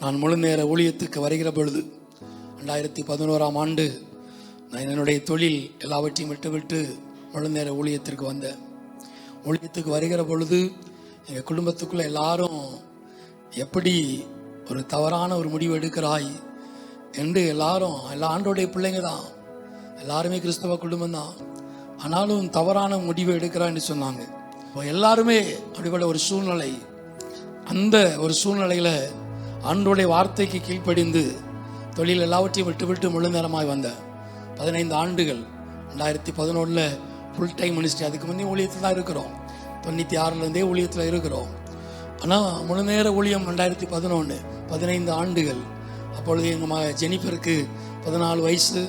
நான் முழு நேர ஊழியத்துக்கு வருகிற பொழுது 2011ஆம் ஆண்டு நான் என்னுடைய தொழில் எல்லாவற்றையும் விட்டுவிட்டு முழு நேர ஊழியத்திற்கு வந்தேன். ஊழியத்துக்கு வருகிற பொழுது எங்கள் குடும்பத்துக்குள்ள எல்லாரும் எப்படி ஒரு தவறான ஒரு முடிவு எடுக்கிறாய் என்று எல்லா ஆண்டோடைய பிள்ளைங்க தான், எல்லாருமே கிறிஸ்தவ குடும்பம் தான், ஆனாலும் தவறான முடிவு எடுக்கிறான்னு சொன்னாங்க. எல்லாருமே அப்படிப்பட்ட ஒரு சூழ்நிலை, அந்த ஒரு சூழ்நிலையில் ஆண்டோடைய வார்த்தைக்கு கீழ்ப்படிந்து தொழில் எல்லாவற்றையும் விட்டு முழு நேரமாய் வந்தேன். 15 ஆண்டுகள் 2011 ஃபுல் டைம் மினிஸ்ட்ரி. அதுக்கு முன்னே ஊழியத்தில் தான் இருக்கிறோம், 96லேருந்தே ஊழியத்தில் இருக்கிறோம். ஆனால் முழு நேர ஊழியம் 2011 15 ஆண்டுகள். அப்பொழுது எங்கள் மக ஜெனிஃபருக்கு 14 வயசு,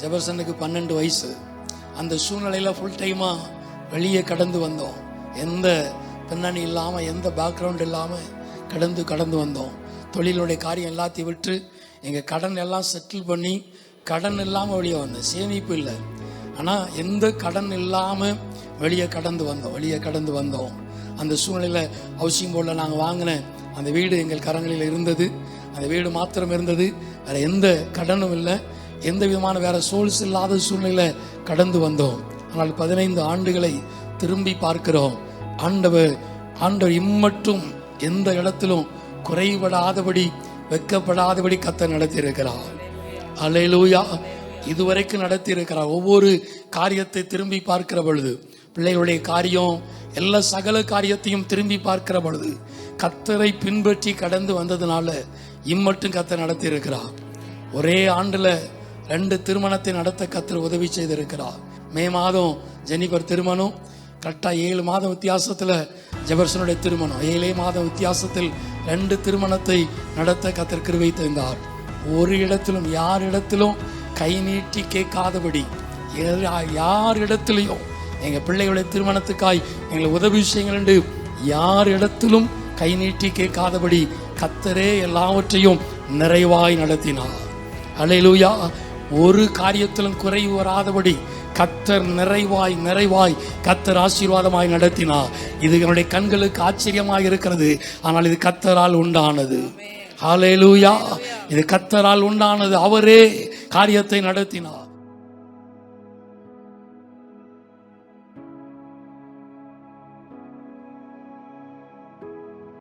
ஜெபர்சனுக்கு 12 வயசு. அந்த சூழ்நிலையில் ஃபுல் டைமாக வெளியே கடந்து வந்தோம். எந்த பின்னணி இல்லாமல், எந்த பேக்ரவுண்ட் இல்லாமல் கடந்து வந்தோம். தொழிலுடைய காரியம் எல்லாத்தையும் விட்டு எங்கள் கடன் எல்லாம் செட்டில் பண்ணி கடன் இல்லாமல் வெளியே வந்தோம். சேமிப்பு இல்லை, ஆனால் எந்த கடன் இல்லாமல் வெளியே கடந்து வந்தோம். அந்த சூழ்நிலையில் ஹவுசிங் போர்டில் நாங்கள் வாங்கின அந்த வீடு எங்கள் கரங்களில் இருந்தது. அந்த வீடு மாத்திரம் இருந்தது, வேறு எந்த கடனும் இல்லை, எந்த விதமான வேறு சோர்ஸ் இல்லாத சூழ்நிலையில் கடந்து வந்தோம். ஆனால் 15 ஆண்டுகளை திரும்பி பார்க்கிறோம். ஆண்டவர் இம்மட்டும் எந்த இடத்திலும் குறைபடாதபடி, வெட்கப்படாதபடி கர்த்தர் நடத்தி இருக்கிறார். அல்லேலூயா. இதுவரைக்கும் நடத்தி இருக்கிறார். ஒவ்வொரு காரியத்தை திரும்பி பார்க்கிற பொழுது, பிள்ளைகளுடைய காரியம், எல்லா சகல காரியத்தையும் திரும்பி பார்க்கிற பொழுது கர்த்தரை பின்பற்றி கடந்து வந்ததுனால இம்மட்டும் கர்த்தர் நடத்தி இருக்கிறார். ஒரே ஆண்டுல 2 திருமணத்தை நடத்த கர்த்தர் உதவி செய்திருக்கிறார். மே மாதம் ஜெனிஃபர் திருமணம், கரெக்டாக 7 மாதம் வித்தியாசத்தில் ஜெபர்சனுடைய திருமணம், 7 மாதம் வித்தியாசத்தில் 2 திருமணத்தை நடத்த கர்த்தர் கிருபை தந்தார். ஒரு இடத்திலும் யாரிடத்திலும் கை நீட்டி கேட்காதபடி, யாரிடத்திலையும் எங்கள் பிள்ளைகளுடைய திருமணத்துக்காய் எங்களை உதவி செய்யுங்கள் என்று யாரிடத்திலும் கை நீட்டி கேட்காதபடி கர்த்தரே எல்லாவற்றையும் நிறைவாய் நடத்தினார். அல்லேலூயா. ஒரு காரியத்திலும் குறைவு வராதபடி கர்த்தர் நிறைவாய் கர்த்தர் ஆசீர்வாதமாய் நடத்தினார். இது என்னுடைய கண்களுக்கு ஆச்சரியமாக இருக்கிறது. ஆனால் இது கர்த்தரால் உண்டானது. ஹல்லேலூயா. இது கர்த்தரால் உண்டானது. அவரே காரியத்தை நடத்தினார்.